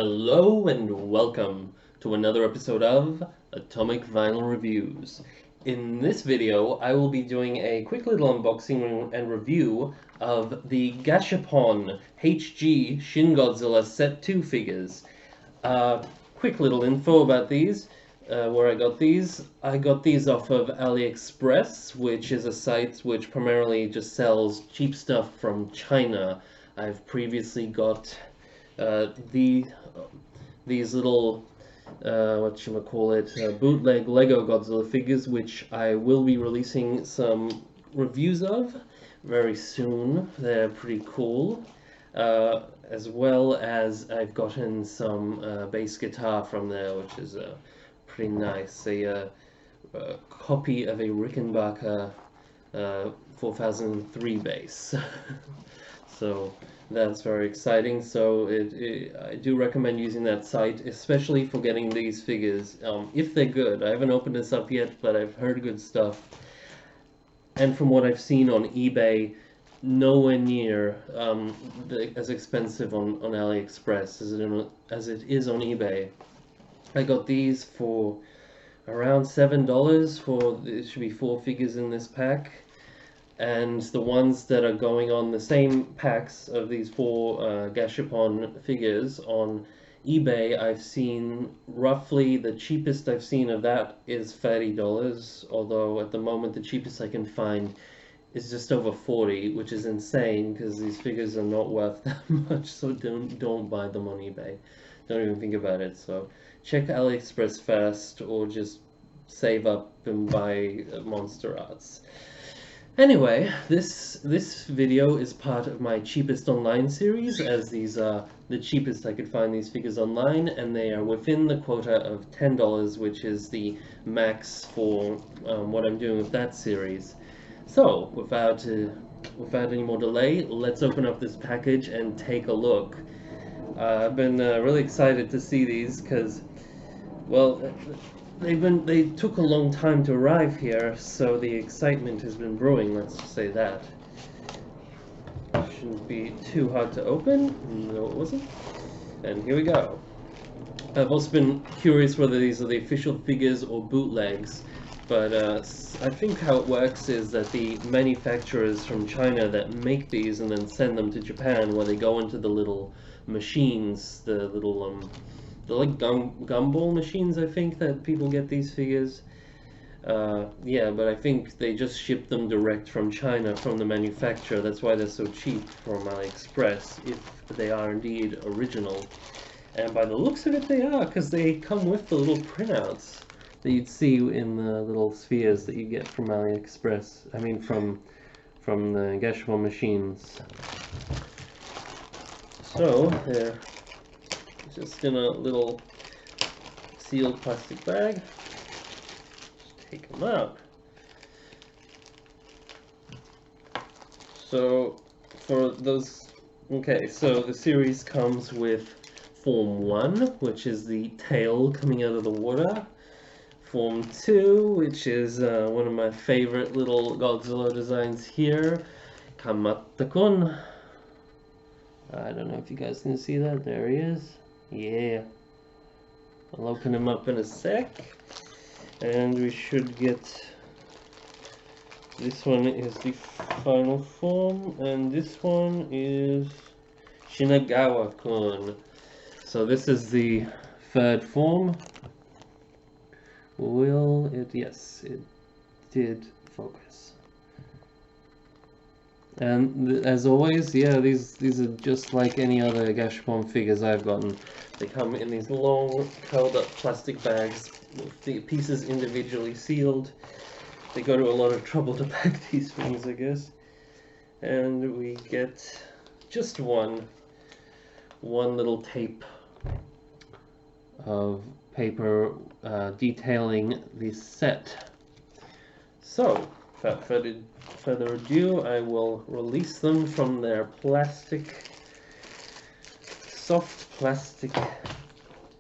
Hello and welcome to another episode of Atomic Vinyl Reviews. In this video, I will be doing a quick little unboxing and review of the Gashapon H.G. Shin Godzilla Set 2 figures. Quick little info about these, where I got these. I got these off of AliExpress, which is a site which primarily just sells cheap stuff from China. I've previously got these little bootleg Lego Godzilla figures, which I will be releasing some reviews of very soon. They're pretty cool. As well as I've gotten some bass guitar from there, which is pretty nice. A copy of a Rickenbacker 4003 bass. So that's very exciting. So I do recommend using that site, especially for getting these figures, if they're good. I haven't opened this up yet, but I've heard good stuff. And from what I've seen on eBay, nowhere near as expensive on AliExpress as it is on eBay. I got these for around $7 for, it should be 4 figures in this pack. And the ones that are going on the same packs of these 4 Gashapon figures on eBay, I've seen roughly, the cheapest I've seen of that is $30, although at the moment the cheapest I can find is just over 40, which is insane because these figures are not worth that much. So don't buy them on eBay. Don't even think about it. So check AliExpress first, or just save up and buy Monster Arts. Anyway, this video is part of my cheapest online series, as these are the cheapest I could find these figures online, and they are within the quota of $10, which is the max for what I'm doing with that series. So, without any more delay, let's open up this package and take a look. I've been really excited to see these because, well, they took a long time to arrive here, so the excitement has been brewing, let's just say that. Shouldn't be too hard to open. No, it wasn't. And here we go. I've also been curious whether these are the official figures or bootlegs, but I think how it works is that the manufacturers from China that make these and then send them to Japan, where they go into the little machines, the little they're like gumball machines, I think, that people get these figures. Yeah, but I think they just ship them direct from China, from the manufacturer. That's why they're so cheap from AliExpress, if they are indeed original. And by the looks of it, they are, because they come with the little printouts that you'd see in the little spheres that you get from AliExpress. I mean, from the Gashapon machines. So, they're just in a little sealed plastic bag. Just take them out. So for those, okay, so the series comes with Form 1, which is the tail coming out of the water. Form 2, which is one of my favorite little Godzilla designs here, Kamata-kun. I don't know if you guys can see that. There he is. Yeah, I'll open him up in a sec, and we should get, this one is the final form, and this one is Shinagawa-kun. So this is the 3rd form. Will it? Yes, it did focus. And as always, yeah, these are just like any other Gashapon figures I've gotten. They come in these long, curled up plastic bags with the pieces individually sealed. They go to a lot of trouble to pack these things, I guess. And we get just one little tape of paper detailing the set. So, without further ado, I will release them from their soft plastic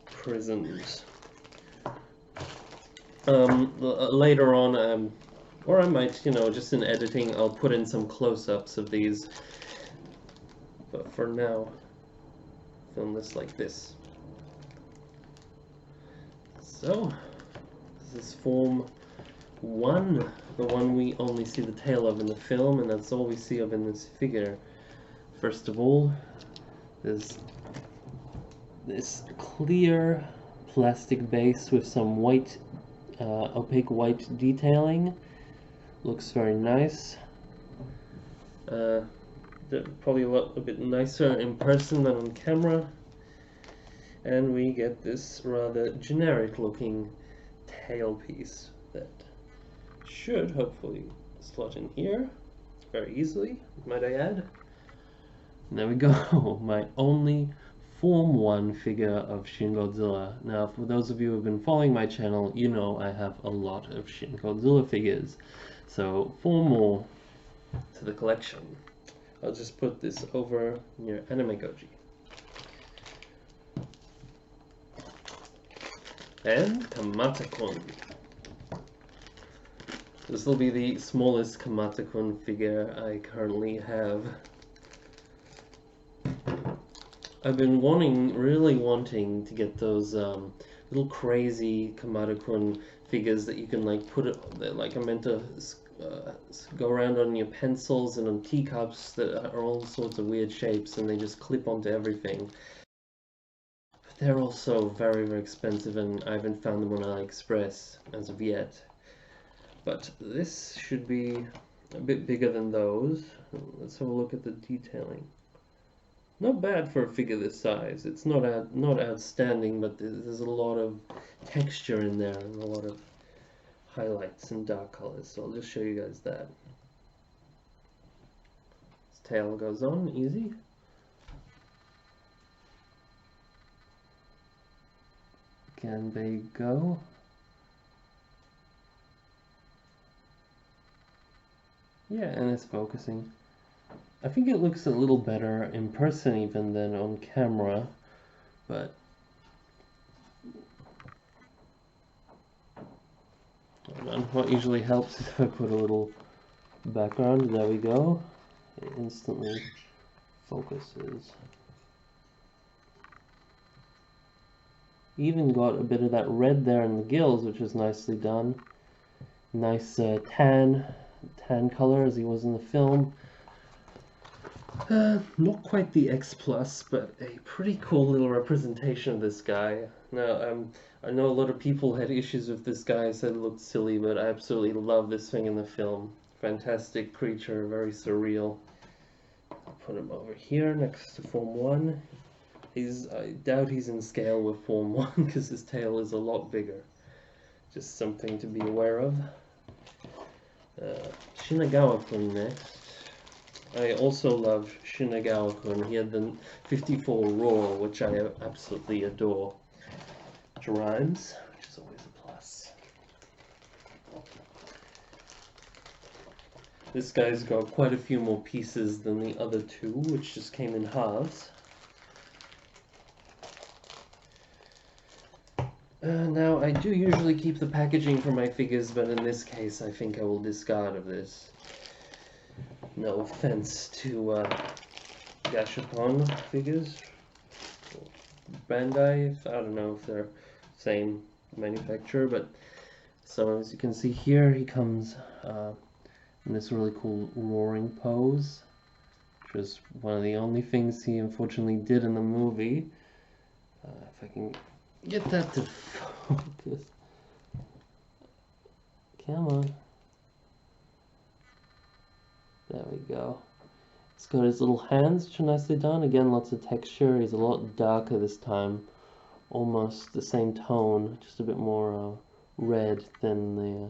prisms. Later on, or I might, just in editing, I'll put in some close-ups of these. But for now, film this like this. So, this is form 1, the one we only see the tail of in the film, and that's all we see of in this figure. First of all, there's this clear plastic base with some white, opaque white detailing. Looks very nice. Probably a bit nicer in person than on camera. And we get this rather generic looking tail piece that should hopefully slot in here very easily, might I add. And there we go, my only Form 1 figure of Shin Godzilla. Now, for those of you who have been following my channel, you know I have a lot of Shin Godzilla figures. So, 4 more to the collection. I'll just put this over near Anime Goji. And Kamata-kun. This will be the smallest Kamata-kun figure I currently have. I've been really wanting to get those little crazy Kamata-kun figures that you can like put it, that like are meant to go around on your pencils and on teacups that are all sorts of weird shapes, and they just clip onto everything. But they're also very, very expensive, and I haven't found them on AliExpress as of yet. But this should be a bit bigger than those. Let's have a look at the detailing. Not bad for a figure this size. It's not outstanding, but there's a lot of texture in there and a lot of highlights and dark colors. So I'll just show you guys that. His tail goes on easy. Again, there you go. Yeah, and it's focusing. I think it looks a little better in person even than on camera, but hold on. What usually helps is if I put a little background. There we go. It instantly focuses. Even got a bit of that red there in the gills, which is nicely done. Nice tan color as he was in the film. Not quite the X Plus, but a pretty cool little representation of this guy. Now, I know a lot of people had issues with this guy, said it looked silly, but I absolutely love this thing in the film. Fantastic creature, very surreal. I'll put him over here next to Form 1. I doubt he's in scale with Form 1 because his tail is a lot bigger. Just something to be aware of. Shinagawa-kun next. I also love Shinagawa-kun. He had the 54 Roar, which I absolutely adore. Which rhymes, which is always a plus. This guy's got quite a few more pieces than the other two, which just came in halves. Now, I do usually keep the packaging for my figures, but in this case, I think I will discard of this. No offense to Gashapon figures, Bandai. I don't know if they're same manufacturer, but so as you can see here, he comes in this really cool roaring pose, which was one of the only things he unfortunately did in the movie. If I can get that to focus. Come on. There we go. He's got his little hands, which are nicely done. Again, lots of texture. He's a lot darker this time. Almost the same tone, just a bit more red than the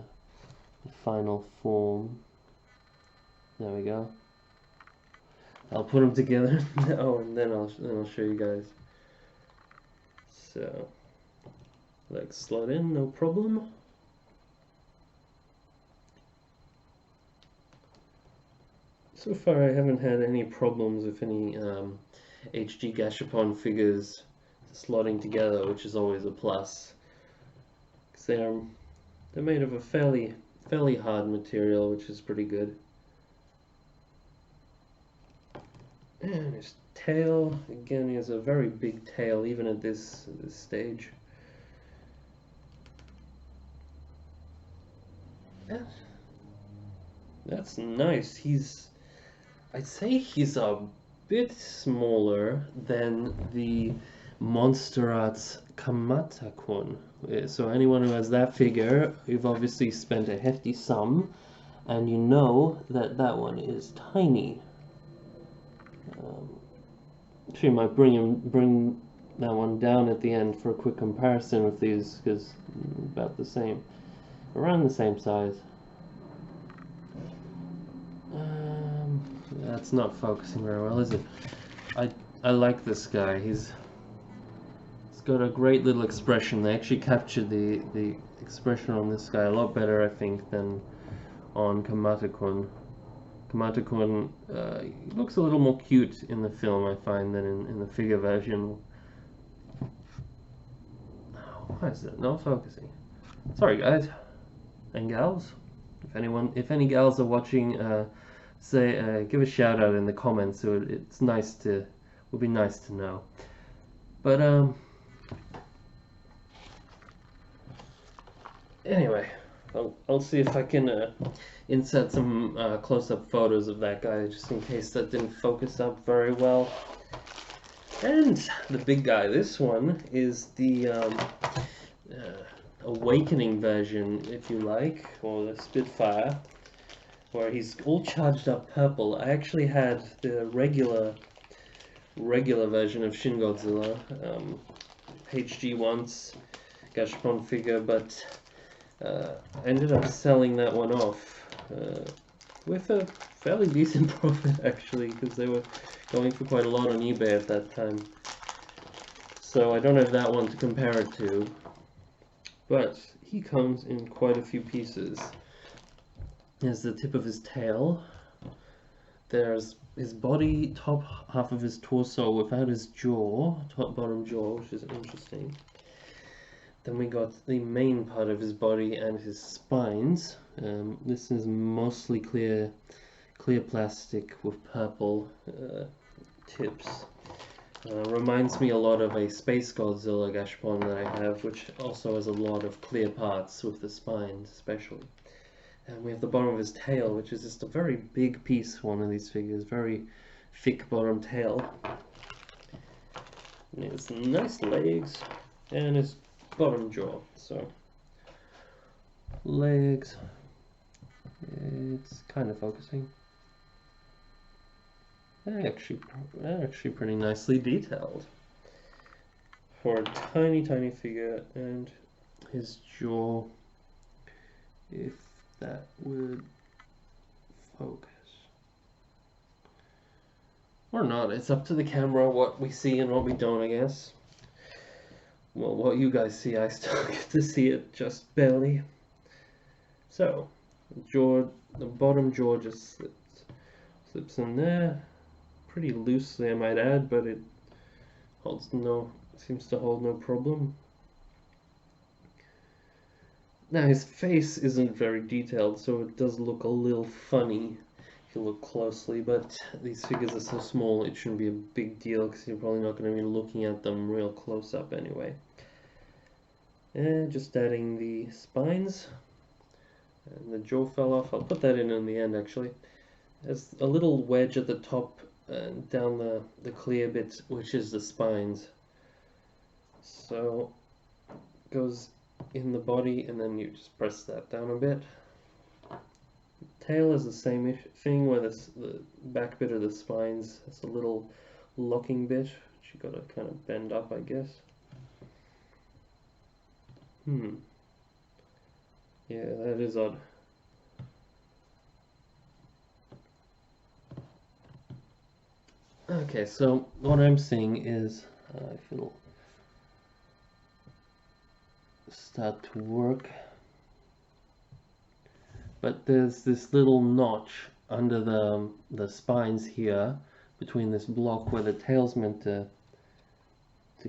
final form. There we go. I'll put them together now, and then I'll show you guys. So, legs slot in, no problem. So far I haven't had any problems with any HG Gashapon figures slotting together, which is always a plus. Because they're made of a fairly hard material, which is pretty good. And his tail, again, he has a very big tail even at this stage. That's nice. I'd say he's a bit smaller than the Monster Arts Kamata-kun. So anyone who has that figure, you've obviously spent a hefty sum, and you know that that one is tiny. Actually, might bring that one down at the end for a quick comparison with these, because about the same, around the same size. That's not focusing very well, is it? I like this guy. He's got a great little expression. They actually captured the expression on this guy a lot better, I think, than on Kamata-kun. Kamata-kun looks a little more cute in the film, I find, than in the figure version. Why is that not focusing? Sorry, guys and gals. If any gals are watching, give a shout out in the comments. So it's nice to, would be nice to know. But anyway, I'll see if I can insert some close-up photos of that guy, just in case that didn't focus up very well. And the big guy, this one is the Awakening version, if you like, or the Spitfire, where he's all charged up purple. I actually had the regular version of Shin Godzilla H.G. once, Gashapon figure, but I ended up selling that one off with a fairly decent profit, actually, because they were going for quite a lot on eBay at that time. So I don't have that one to compare it to, but he comes in quite a few pieces. There's the tip of his tail. There's his body, top half of his torso without his jaw, top bottom jaw, which is interesting. Then we got the main part of his body and his spines. This is mostly clear plastic with purple tips. Reminds me a lot of a Space Godzilla Gashapon that I have, which also has a lot of clear parts with the spines especially. And we have the bottom of his tail, which is just a very big piece, one of these figures, very thick bottom tail. And his nice legs, and his bottom jaw. So, legs, it's kind of focusing. Actually pretty nicely detailed for a tiny figure. And his jaw, if that would focus or not, it's up to the camera what we see and what we don't, I guess. Well, what you guys see, I still get to see it just barely. So the bottom jaw just slips in there pretty loosely, I might add, but it seems to hold no problem. Now his face isn't very detailed, so it does look a little funny if you look closely, but these figures are so small it shouldn't be a big deal because you're probably not going to be looking at them real close up anyway. And just adding the spines, and the jaw fell off. I'll put that in the end actually. There's a little wedge at the top and down the clear bit, which is the spines. So it goes in the body, and then you just press that down a bit. Tail is the same thing, where the back bit of the spines has a little locking bit, which you gotta kind of bend up, I guess. Yeah, that is odd. Okay, so what I'm seeing is, if it'll start to work, but there's this little notch under the spines here, between this block where the tail's meant to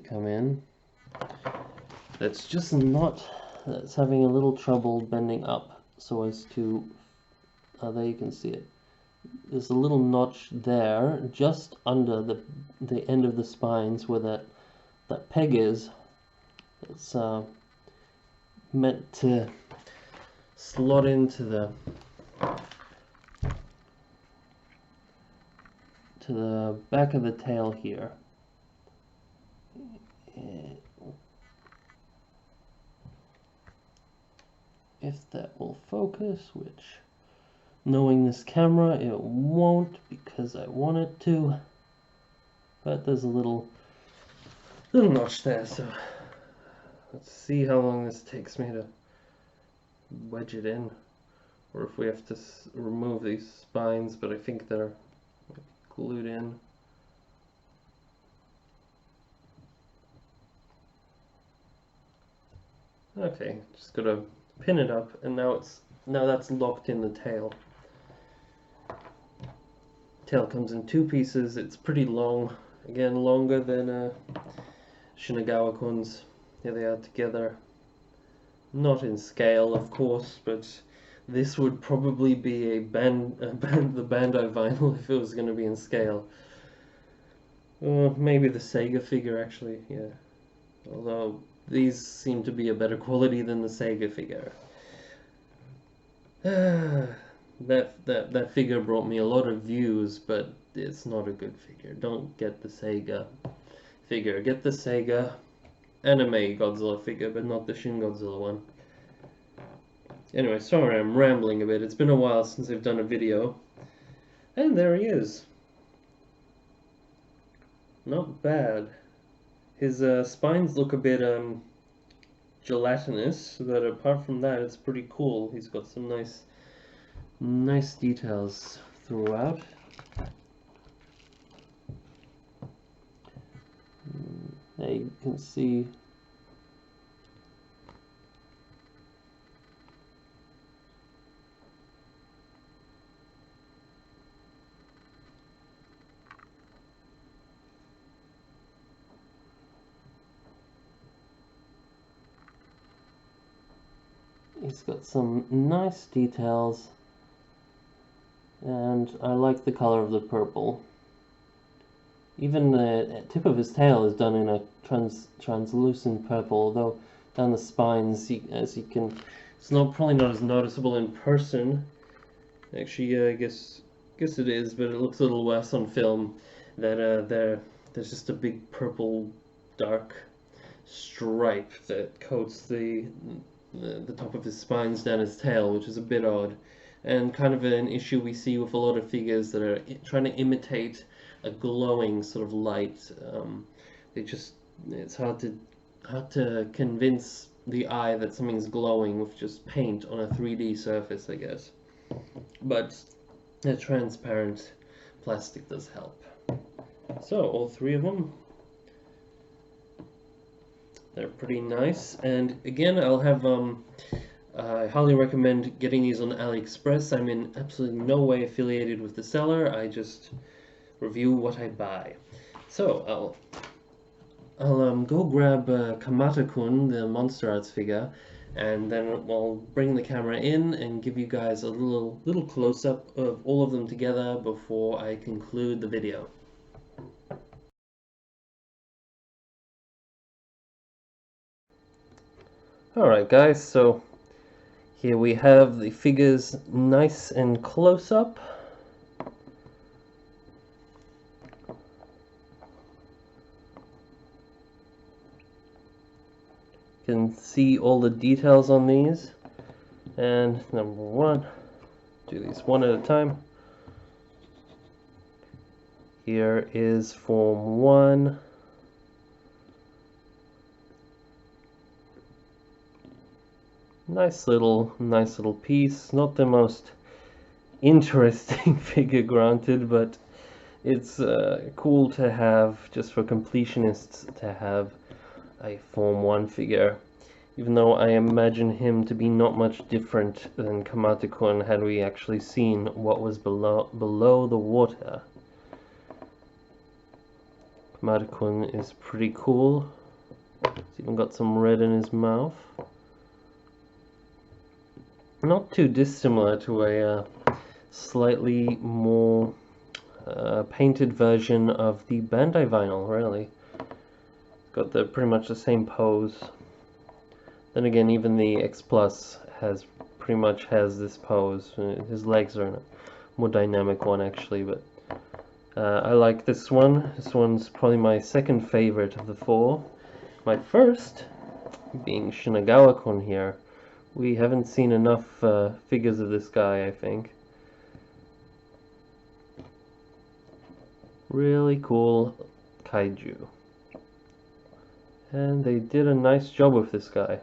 come in. That's just not, that's having a little trouble bending up so as to, there you can see it. There's a little notch there, just under the end of the spines where that peg is. It's meant to slot into to the back of the tail here. If that will focus, which knowing this camera it won't because I want it to, but there's a little notch there, so let's see how long this takes me to wedge it in, or if we have to remove these spines, but I think they're glued in. Okay, just gotta pin it up, and now that's locked in the tail. Tail comes in two pieces. It's pretty long, again longer than Shinagawa-kun's. Here they are together. Not in scale, of course, but this would probably be the Bandai vinyl if it was going to be in scale. Maybe the Sega figure, actually, yeah. Although these seem to be a better quality than the Sega figure. That figure brought me a lot of views, but it's not a good figure. Don't get the Sega figure. Get the Sega anime Godzilla figure, but not the Shin Godzilla one. Anyway, sorry I'm rambling a bit. It's been a while since I've done a video. And there he is. Not bad. His spines look a bit gelatinous, but apart from that, it's pretty cool. He's got some nice details throughout. There you can see he's got some nice details, and I like the color of the purple. Even the tip of his tail is done in a translucent purple, although down the spines, as you can, it's probably not as noticeable in person. Actually, I guess it is, but it looks a little worse on film. That there's just a big purple dark stripe that coats the top of his spines down his tail, which is a bit odd, and kind of an issue we see with a lot of figures that are trying to imitate a glowing sort of light. It's hard to convince the eye that something's glowing with just paint on a 3D surface, I guess. But a transparent plastic does help. So all three of them, they're pretty nice, and again, I'll have I highly recommend getting these on AliExpress. I'm in absolutely no way affiliated with the seller. I just review what I buy. So I'll go grab Kamata-kun, the Monster Arts figure, and then I'll bring the camera in and give you guys a little close-up of all of them together before I conclude the video. Alright guys, so here we have the figures nice and close up. You can see all the details on these. And number one, do these one at a time. Here is Form 1. Nice little piece. Not the most interesting figure, granted, but it's cool to have, just for completionists, to have a Form 1 figure. Even though I imagine him to be not much different than Kamata-kun had we actually seen what was below the water. Kamata-kun is pretty cool. He's even got some red in his mouth. Not too dissimilar to a slightly more painted version of the Bandai vinyl, really. Got pretty much the same pose. Then again, even the X Plus pretty much has this pose. His legs are a more dynamic one, actually, but I like this one. This one's probably my second favorite of the four. My first being Shin here. We haven't seen enough figures of this guy, I think. Really cool kaiju. And they did a nice job with this guy.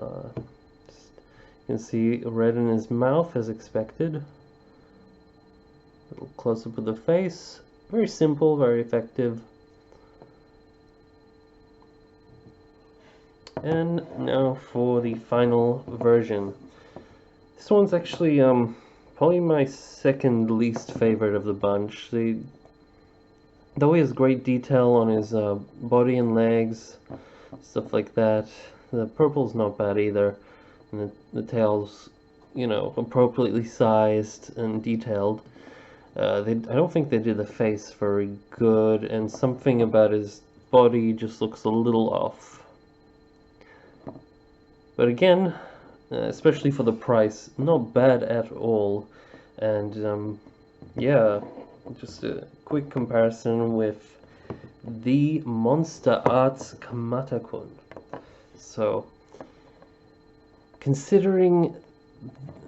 You can see red in his mouth as expected. A little close up of the face. Very simple, very effective. And now for the final version. This one's actually probably my second least favorite of the bunch. Though he has great detail on his body and legs, stuff like that. The purple's not bad either, and the tail's, you know, appropriately sized and detailed. I don't think they did the face very good, and something about his body just looks a little off. But again, especially for the price, not bad at all. And yeah, just a quick comparison with the Monster Arts Kamata-kun. So, considering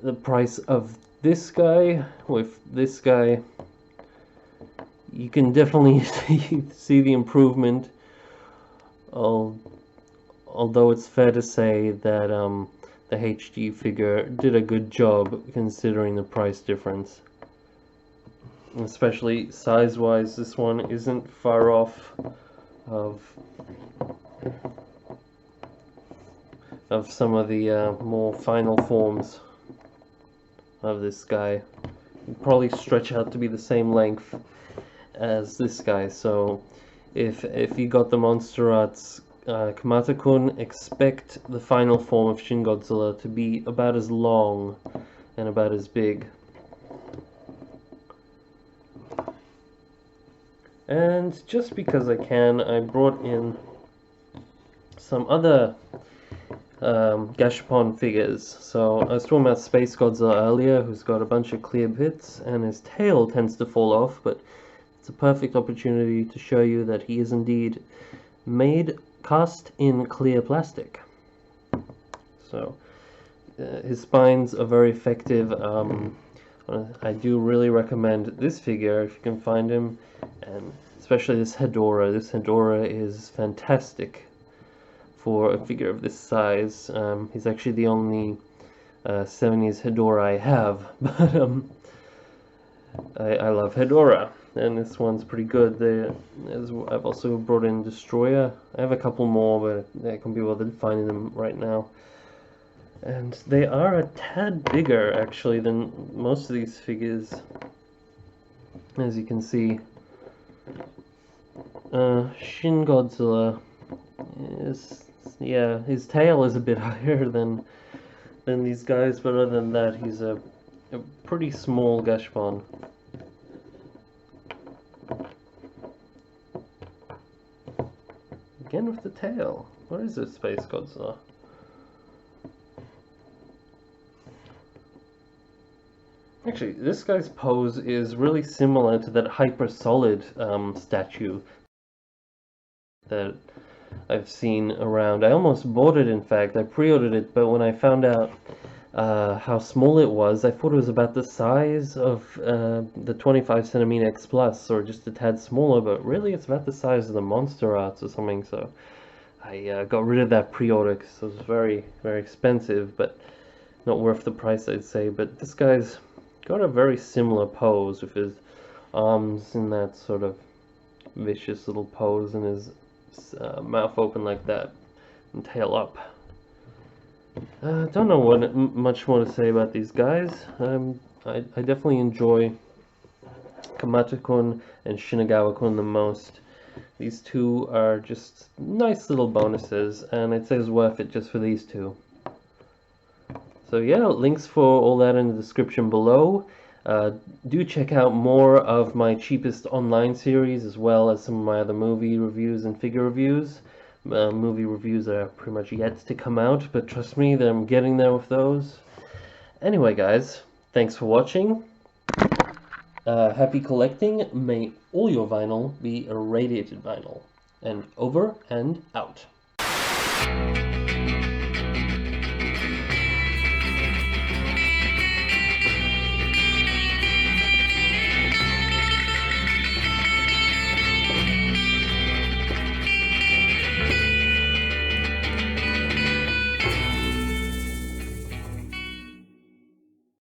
the price of this guy with this guy, you can definitely see the improvement. Although it's fair to say that the HG figure did a good job considering the price difference. Especially size-wise, this one isn't far off of some of the more final forms of this guy. He'd probably stretch out to be the same length as this guy, so if you got the Monster Arts Kamata-kun, expect the final form of Shin Godzilla to be about as long and about as big. And just because I can, I brought in some other Gashapon figures. So I was talking about Space Godzilla earlier, who's got a bunch of clear bits, and his tail tends to fall off, but it's a perfect opportunity to show you that he is indeed cast in clear plastic. So his spines are very effective. I do really recommend this figure if you can find him, and especially this Hedorah. This Hedorah is fantastic for a figure of this size. He's actually the only 70s Hedorah I have, but I love Hedorah, and this one's pretty good. I've also brought in Destoroyah. I have a couple more, but I can't be bothered finding them right now. And they are a tad bigger, actually, than most of these figures. As you can see, Shin Godzilla is, yeah, his tail is a bit higher than these guys, but other than that, he's a pretty small Gashapon. Again with the tail. What is it, Space Godzilla? Actually, this guy's pose is really similar to that Hyper Solid statue that I've seen around. I almost bought it, in fact. I pre-ordered it, but when I found out how small it was, I thought it was about the size of the 25cm X Plus, or just a tad smaller, but really it's about the size of the Monster Arts or something, so I got rid of that pre-order because it was very, very expensive, but not worth the price, I'd say. But this guy's got a very similar pose with his arms in that sort of vicious little pose and his mouth open like that and tail up. Don't know what much more to say about these guys. I definitely enjoy Kamata-kun and Shinagawa-kun the most. These two are just nice little bonuses, and I'd say it's worth it just for these two. So yeah, links for all that in the description below. Do check out more of my cheapest online series, as well as some of my other movie reviews and figure reviews. Movie reviews are pretty much yet to come out, but trust me, I'm getting there with those. Anyway guys, thanks for watching. Happy collecting. May all your vinyl be a radiated vinyl. And over and out.